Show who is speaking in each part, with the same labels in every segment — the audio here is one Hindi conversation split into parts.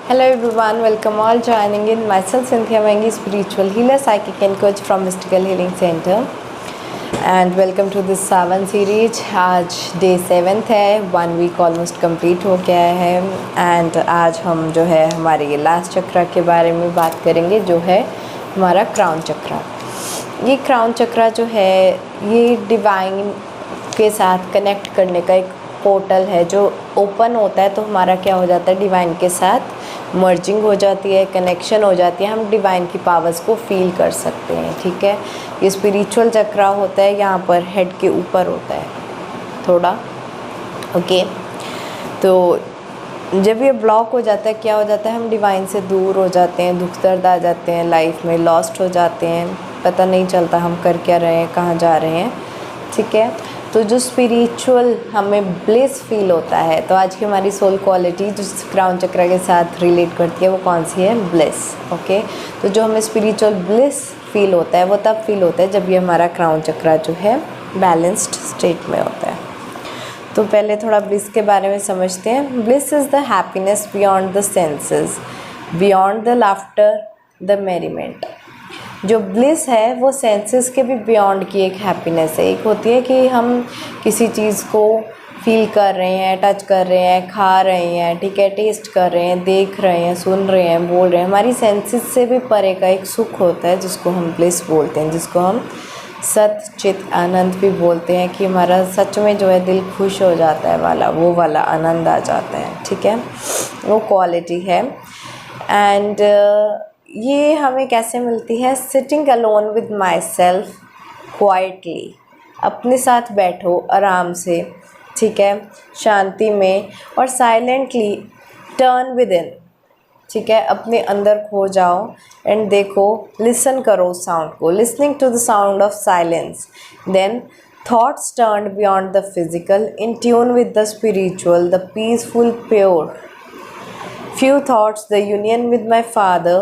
Speaker 1: Hello everyone, welcome all joining in myself Cynthia Mengi, spiritual healer, psychic and coach from Mystical Healing Center, and welcome to this Sawan series. आज डे 7th है, 1 वीक ऑलमोस्ट कंप्लीट हो गया है एंड आज हम जो है हमारे ये लास्ट चक्र के बारे में बात करेंगे, जो है हमारा क्राउन चक्र। ये क्राउन चक्र जो है ये डिवाइन के साथ कनेक्ट करने का एक पोर्टल है जो ओपन होता है तो हमारा क्या हो जाता है, डिवाइन के साथ मर्जिंग हो जाती है, कनेक्शन हो जाती है, हम डिवाइन की पावर्स को फील कर सकते हैं। ठीक है, ये स्पिरिचुअल चक्र होता है, यहाँ पर हेड के ऊपर होता है थोड़ा। ओके, तो जब ये ब्लॉक हो जाता है क्या हो जाता है, हम डिवाइन से दूर हो जाते हैं, दुख दर्द आ जाते हैं, लाइफ में लॉस्ट हो जाते हैं, पता नहीं चलता हम कर क्या रहे हैं, कहाँ जा रहे हैं। ठीक है, तो जो स्पिरिचुअल हमें ब्लिस फील होता है, तो आज की हमारी सोल क्वालिटी जो क्राउन चक्र के साथ रिलेट करती है वो कौन सी है, ब्लिस। ओके, तो जो हमें स्पिरिचुअल ब्लिस फील होता है वो तब फील होता है जब ये हमारा क्राउन चक्र जो है बैलेंस्ड स्टेट में होता है। तो पहले थोड़ा ब्लिस के बारे में समझते हैं। Bliss is the happiness beyond the senses, beyond the laughter, the merriment. जो ब्लिस है वो सेंसेस के भी बियॉन्ड की एक हैप्पीनेस है। एक होती है कि हम किसी चीज़ को फील कर रहे हैं, टच कर रहे हैं, खा रहे हैं, ठीक है, टेस्ट कर रहे हैं, देख रहे हैं, सुन रहे हैं, बोल रहे हैं, हमारी सेंसेस से भी परे का एक सुख होता है जिसको हम ब्लिस बोलते हैं, जिसको हम सत चित आनंद भी बोलते हैं, कि हमारा सच में जो है दिल खुश हो जाता है वाला, वो वाला आनंद आ जाता है। ठीक है, वो क्वालिटी है। एंड ये हमें कैसे मिलती है, sitting alone with my self quietly, अपने साथ बैठो आराम से, ठीक है, शांति में, और साइलेंटली टर्न विद इन, ठीक है, अपने अंदर खो जाओ एंड देखो, लिसन करो साउंड को, listening to the sound of silence. Then thoughts turn beyond the physical, in tune with the spiritual, the peaceful pure. Few thoughts, the union with my Father,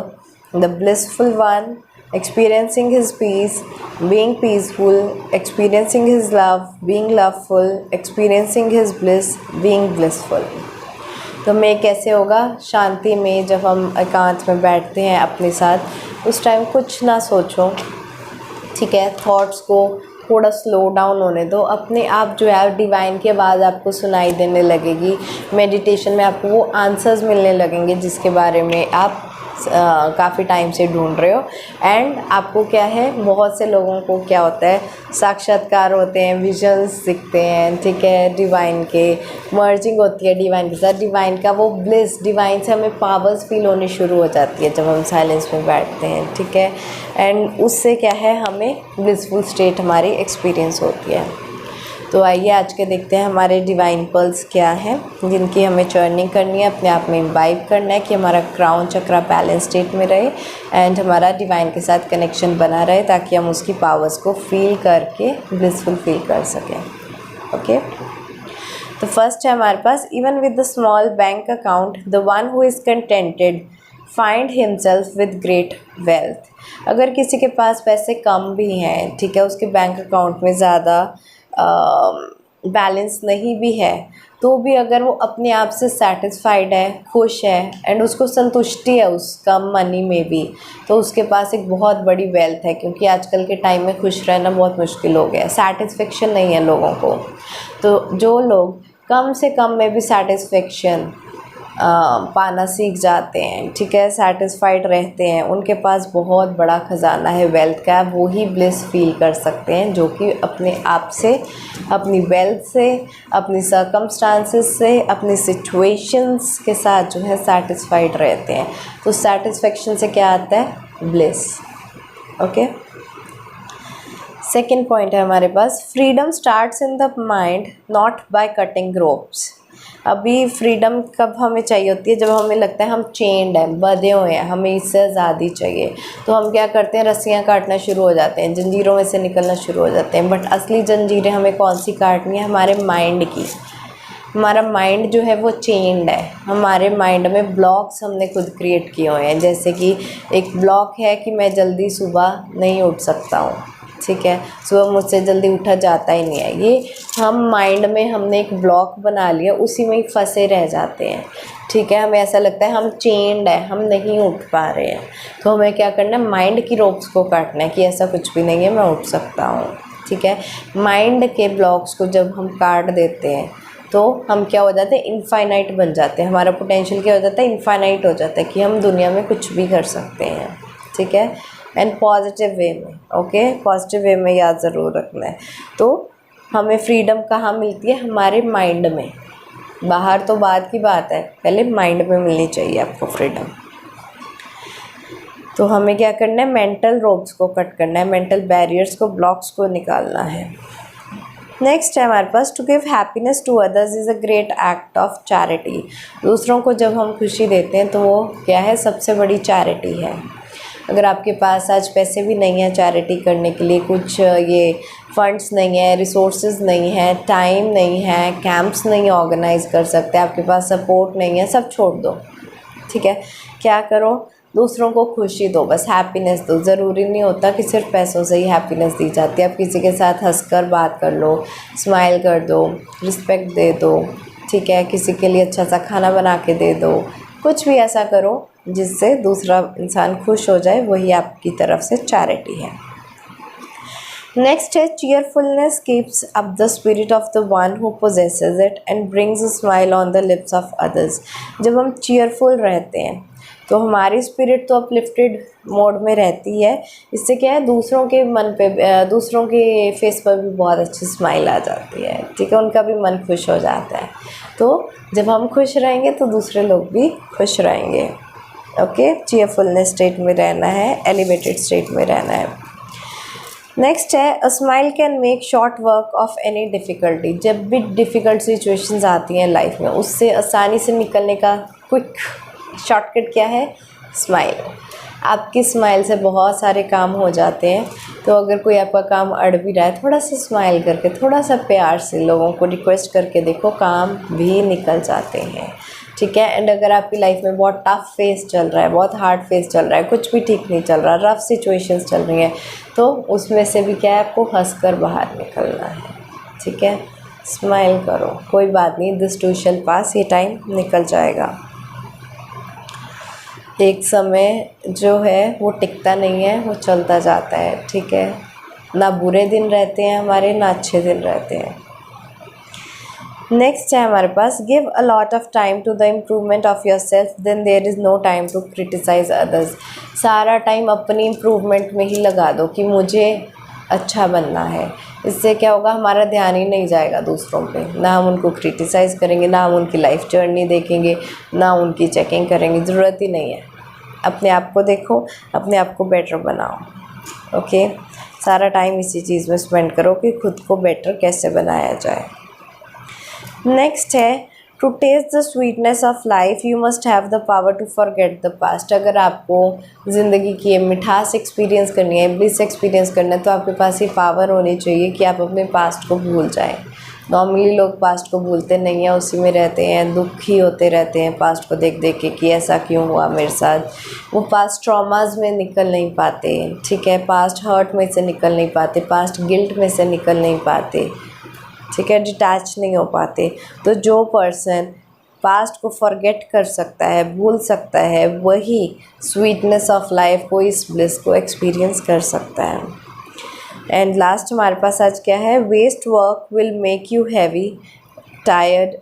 Speaker 1: the blissful one, experiencing His peace, being peaceful, experiencing His love, being loveful, experiencing His bliss, being blissful। तो मैं कैसे होगा, शांति में जब हम एकांत में बैठते हैं अपने साथ, उस टाइम कुछ ना सोचो, ठीक है, थॉट्स को थोड़ा स्लो डाउन होने दो, अपने आप जो है डिवाइन की आवाज़ आपको सुनाई देने लगेगी। मेडिटेशन में आपको वो आंसर्स मिलने लगेंगे जिसके बारे में आप काफ़ी टाइम से ढूंढ रहे हो। एंड आपको क्या है, बहुत से लोगों को क्या होता है, साक्षात्कार होते हैं, विजन्स दिखते हैं, ठीक है, डिवाइन के मर्जिंग होती है डिवाइन के साथ, डिवाइन का वो ब्लिस, डिवाइन से हमें पावर्स फील होनी शुरू हो जाती है जब हम साइलेंस में बैठते हैं। ठीक है, एंड उससे क्या है, हमें ब्लिसफुल स्टेट हमारी एक्सपीरियंस होती है। तो आइए आज के देखते हैं हमारे डिवाइन पर्ल्स क्या हैं जिनकी हमें चर्निंग करनी है, अपने आप में इम्बाइब करना है कि हमारा क्राउन चक्र बैलेंस स्टेट में रहे एंड हमारा डिवाइन के साथ कनेक्शन बना रहे, ताकि हम उसकी पावर्स को फील करके ब्लिसफुल फील कर सकें। ओके, तो फर्स्ट है हमारे पास, even with the small bank account, the one who is contented find himself with great wealth. अगर किसी के पास पैसे कम भी हैं, ठीक है, उसके बैंक अकाउंट में ज़्यादा बैलेंस नहीं भी है, तो भी अगर वो अपने आप से सेटिस्फाइड है, खुश है एंड उसको संतुष्टि है उस कम मनी में भी, तो उसके पास एक बहुत बड़ी वेल्थ है। क्योंकि आजकल के टाइम में खुश रहना बहुत मुश्किल हो गया है, सेटिस्फेक्शन नहीं है लोगों को। तो जो लोग कम से कम में भी सेटिस्फेक्शन पाना सीख जाते हैं, ठीक है, सेटिस्फाइड रहते हैं, उनके पास बहुत बड़ा ख़जाना है वेल्थ का, वो ही ब्लिस फील कर सकते हैं, जो कि अपने आप से, अपनी वेल्थ से, अपनी सर्कमस्टांसेस से, अपनी सिचुएशंस के साथ जो है सेटिस्फाइड रहते हैं। तो सेटिस्फेक्शन से क्या आता है, ब्लिस। ओके, सेकेंड पॉइंट है हमारे पास, freedom starts in the mind not by cutting ropes. अभी फ्रीडम कब हमें चाहिए होती है, जब हमें लगता है हम चेंड हैं, बंधे हुए हैं, हमें इससे आज़ादी चाहिए, तो हम क्या करते हैं, रस्सियाँ काटना शुरू हो जाते हैं, जंजीरों में से निकलना शुरू हो जाते हैं। बट असली जंजीरें हमें कौन सी काटनी है, हमारे माइंड की। हमारा माइंड जो है वो चेंड है, हमारे माइंड में ब्लॉक्स हमने खुद क्रिएट किए हुए हैं। जैसे कि एक ब्लॉक है कि मैं जल्दी सुबह नहीं उठ सकता हूँ, ठीक है, सुबह मुझसे जल्दी उठा जाता ही नहीं है, ये हम माइंड में हमने एक ब्लॉक बना लिया, उसी में ही फंसे रह जाते हैं। ठीक है, हमें ऐसा लगता है हम चेन्ड है, हम नहीं उठ पा रहे हैं, तो हमें क्या करना है, माइंड की रोप्स को काटना है कि ऐसा कुछ भी नहीं है, मैं उठ सकता हूँ। ठीक है, माइंड के ब्लॉक्स को जब हम काट देते हैं तो हम क्या हो जाते हैं, इनफाइनाइट बन जाते हैं, हमारा पोटेंशियल क्या हो जाता है, इनफाइनाइट हो जाता है कि हम दुनिया में कुछ भी कर सकते हैं। ठीक है, एंड पॉजिटिव वे में, ओके, पॉजिटिव वे में याद ज़रूर रखना है। तो हमें फ्रीडम कहाँ मिलती है, हमारे माइंड में, बाहर तो बाद की बात है, पहले माइंड में मिलनी चाहिए आपको फ्रीडम। तो हमें क्या करना है, मेंटल रोप्स को कट करना है, मेंटल बैरियर्स को, ब्लॉक्स को निकालना है। नेक्स्ट है हमारे पास, to give happiness to others is a great act of charity. दूसरों को जब हम खुशी देते हैं तो वो क्या है, सबसे बड़ी चैरिटी है। अगर आपके पास आज पैसे भी नहीं है चैरिटी करने के लिए, कुछ ये फंड्स नहीं है, रिसोर्सेज नहीं है, टाइम नहीं है, कैंप्स नहीं ऑर्गेनाइज कर सकते, आपके पास सपोर्ट नहीं है, सब छोड़ दो। ठीक है, क्या करो, दूसरों को खुशी दो, बस हैप्पीनेस दो। ज़रूरी नहीं होता कि सिर्फ पैसों से ही हैप्पीनेस दी जाती है। आप किसी के साथ हंसकर बात कर लो, स्माइल कर दो, रिस्पेक्ट दे दो। ठीक है, किसी के लिए अच्छा सा खाना बना के दे दो, कुछ भी ऐसा करो जिससे दूसरा इंसान खुश हो जाए, वही आपकी तरफ से चैरिटी है। नेक्स्ट है, cheerfulness keeps up the spirit of the one who possesses it and brings a smile on the lips of others. जब हम चीयरफुल रहते हैं तो हमारी स्पिरिट तो अपलिफ्टेड मोड में रहती है। इससे क्या है, दूसरों के मन पे, दूसरों के फेस पर भी बहुत अच्छी स्माइल आ जाती है। ठीक है, उनका भी मन खुश हो जाता है। तो जब हम खुश रहेंगे तो दूसरे लोग भी खुश रहेंगे। ओके, चीयरफुलनेस स्टेट में रहना है, एलिवेटेड स्टेट में रहना है। नेक्स्ट है, a smile can make short work of any difficulty. जब भी डिफ़िकल्ट सिचुएशंस आती हैं लाइफ में, उससे आसानी से निकलने का क्विक शॉर्टकट क्या है, स्माइल। आपकी स्माइल से बहुत सारे काम हो जाते हैं। तो अगर कोई आपका काम अड़ भी रहा है, थोड़ा सा स्माइल करके, थोड़ा सा प्यार से लोगों को रिक्वेस्ट करके देखो, काम भी निकल जाते हैं। ठीक है, एंड अगर आपकी लाइफ में बहुत टफ फेस चल रहा है, बहुत हार्ड फेस चल रहा है, कुछ भी ठीक नहीं चल रहा, रफ सिचुएशंस चल रही हैं, तो उसमें से भी क्या है, आपको हंसकर बाहर निकलना है। ठीक है, स्माइल करो, कोई बात नहीं, दिस टू शैल पास, ये टाइम निकल जाएगा। एक समय जो है वो टिकता नहीं है, वो चलता जाता है। ठीक है, ना बुरे दिन रहते हैं हमारे, ना अच्छे दिन रहते हैं। नेक्स्ट है हमारे पास, give a lot of time to the improvement of yourself, then there is no time to criticise others. सारा टाइम अपनी इम्प्रूवमेंट में ही लगा दो कि मुझे अच्छा बनना है। इससे क्या होगा, हमारा ध्यान ही नहीं जाएगा दूसरों पे, ना हम उनको क्रिटिसाइज़ करेंगे, ना हम उनकी लाइफ जर्नी देखेंगे, ना उनकी चेकिंग करेंगे, ज़रूरत ही नहीं है। अपने आप को देखो, अपने आप को बेटर बनाओ। ओके, सारा टाइम इसी चीज़ में स्पेंड करो कि खुद को बेटर कैसे बनाया जाए। नेक्स्ट है, to test the sweetness of life you must have the power to forget the past. अगर आपको ज़िंदगी की ये मिठास एक्सपीरियंस करनी है, ब्लिस एक्सपीरियंस करना है, तो आपके पास ये पावर होनी चाहिए कि आप अपने पास्ट को भूल जाएं। नॉर्मली लोग पास्ट को भूलते नहीं हैं, उसी में रहते हैं, दुखी होते रहते हैं पास्ट को देख देख के कि ऐसा क्यों हुआ मेरे साथ। वो पास्ट ट्रॉमास में निकल नहीं पाते। ठीक है, पास्ट हर्ट में से निकल नहीं पाते, पास्ट गिल्ट में से निकल नहीं पाते। ठीक है, डिटैच नहीं हो पाते। तो जो पर्सन पास्ट को फॉरगेट कर सकता है, भूल सकता है, वही स्वीटनेस ऑफ लाइफ को, इस ब्लिस को एक्सपीरियंस कर सकता है। एंड लास्ट हमारे पास आज क्या है, waste work will make you heavy, tired,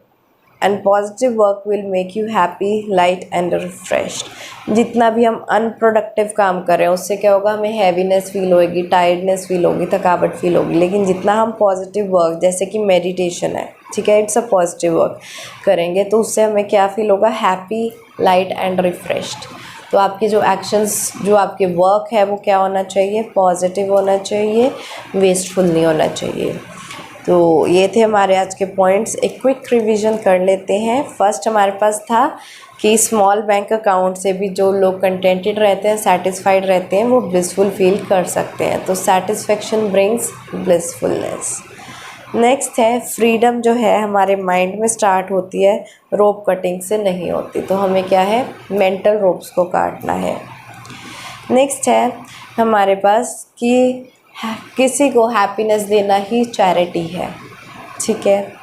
Speaker 1: and positive work will make you happy, light and refreshed. जितना भी हम अनप्रोडक्टिव काम कर रहे हैं उससे क्या होगा, हमें हैवीनेस फील होगी, टायर्डनेस फील होगी, थकावट फील होगी। लेकिन जितना हम पॉजिटिव वर्क, जैसे कि मेडिटेशन है, ठीक है, इट्स अ पॉजिटिव वर्क करेंगे, तो उससे हमें क्या फील होगा, हैप्पी, लाइट एंड रिफ्रेश्ड। तो आपके जो एक्शंस, जो आपके वर्क है, वो क्या होना चाहिए, पॉजिटिव होना चाहिए, वेस्टफुल नहीं होना चाहिए। तो ये थे हमारे आज के पॉइंट्स। एक क्विक रिवीजन कर लेते हैं। फर्स्ट हमारे पास था कि स्मॉल बैंक अकाउंट से भी जो लोग कंटेंटेड रहते हैं, सेटिस्फाइड रहते हैं, वो ब्लिसफुल फील कर सकते हैं। तो सेटिस्फेक्शन ब्रिंग्स ब्लिसफुलनेस। नेक्स्ट है, फ्रीडम जो है हमारे माइंड में स्टार्ट होती है, रोप कटिंग से नहीं होती। तो हमें क्या है, मेंटल रोप्स को काटना है। नेक्स्ट है हमारे पास कि किसी को हैप्पीनेस देना ही चैरिटी है। ठीक है,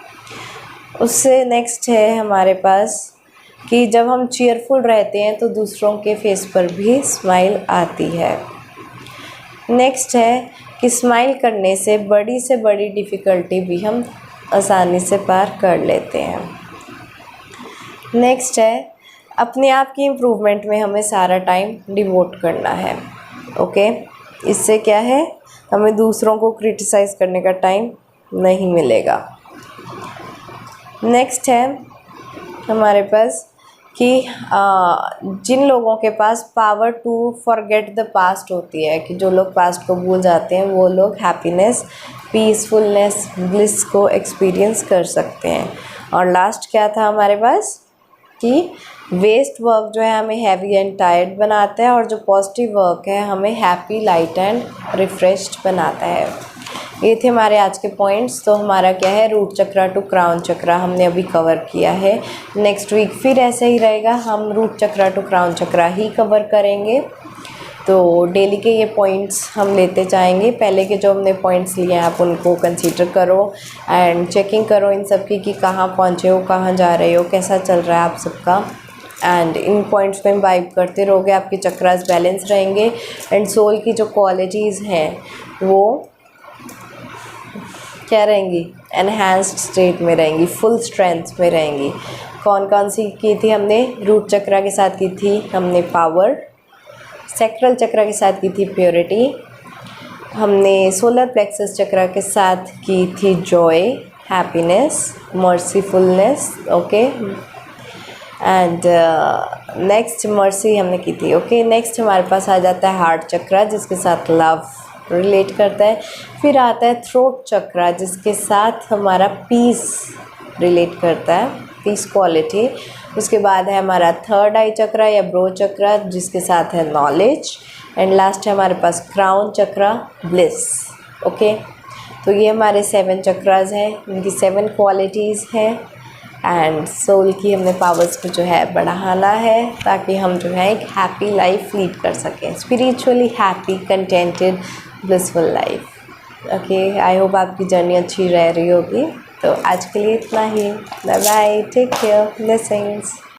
Speaker 1: उससे नेक्स्ट है हमारे पास कि जब हम चीयरफुल रहते हैं तो दूसरों के फेस पर भी स्माइल आती है। नेक्स्ट है कि स्माइल करने से बड़ी डिफ़िकल्टी भी हम आसानी से पार कर लेते हैं। नेक्स्ट है अपने आप की इम्प्रूवमेंट में हमें सारा टाइम डिवोट करना है। ओके, इससे क्या है, हमें दूसरों को क्रिटिसाइज़ करने का टाइम नहीं मिलेगा। नेक्स्ट है हमारे पास कि जिन लोगों के पास power to forget the past होती है, कि जो लोग पास्ट को भूल जाते हैं, वो लोग हैप्पीनेस, पीसफुलनेस, ब्लिस को एक्सपीरियंस कर सकते हैं। और लास्ट क्या था हमारे पास कि वेस्ट वर्क जो है हमें हैवी एंड टायर्ड बनाता है, और जो पॉजिटिव वर्क है हमें हैप्पी, लाइट एंड रिफ्रेश्ड बनाता है। ये थे हमारे आज के पॉइंट्स। तो हमारा क्या है, रूट चक्रा टू क्राउन चक्रा हमने अभी कवर किया है। नेक्स्ट वीक फिर ऐसे ही रहेगा, हम root chakra to crown chakra ही कवर करेंगे। तो डेली के ये पॉइंट्स हम लेते जाएंगे। पहले के जो हमने पॉइंट्स लिए हैं आप उनको कंसीडर करो एंड चेकिंग करो इन सब की कि कहाँ पहुँचे हो, कहाँ जा रहे हो, कैसा चल रहा है आप सबका। एंड इन पॉइंट्स को इम्बाइब करते रहोगे, आपके चक्रास बैलेंस रहेंगे एंड सोल की जो क्वालिटीज़ हैं वो क्या रहेंगी, एनहांस्ड स्टेट में रहेंगी, फुल स्ट्रेंथ में रहेंगी। कौन कौन सी की थी हमने, रूट चक्रा के साथ की थी हमने पावर, सैक्रल चक्रा के साथ की थी प्योरिटी, हमने सोलर प्लेक्सस चक्रा के साथ की थी joy, happiness, mercifulness. Okay, and next mercy हमने की थी। ओके, नेक्स्ट हमारे पास आ जाता है हार्ट चक्रा जिसके साथ लव रिलेट करता है। फिर आता है थ्रोट चक्रा जिसके साथ हमारा पीस रिलेट करता है, पीस क्वालिटी। उसके बाद है हमारा थर्ड आई चक्रा या ब्रो चक्रा जिसके साथ है नॉलेज। एंड लास्ट है हमारे पास क्राउन चक्रा, ब्लिस। ओके, तो ये हमारे 7 चक्रास हैं, इनकी 7 क्वालिटीज़ हैं। एंड सोल की हमने पावर्स को जो है बढ़ाना है ताकि हम जो है एक हैप्पी लाइफ लीड कर सकें, spiritually happy, contented, blissful life. Okay, I hope आपकी जर्नी अच्छी रह रही होगी। तो आज के लिए इतना ही। Bye bye, take care, blessings.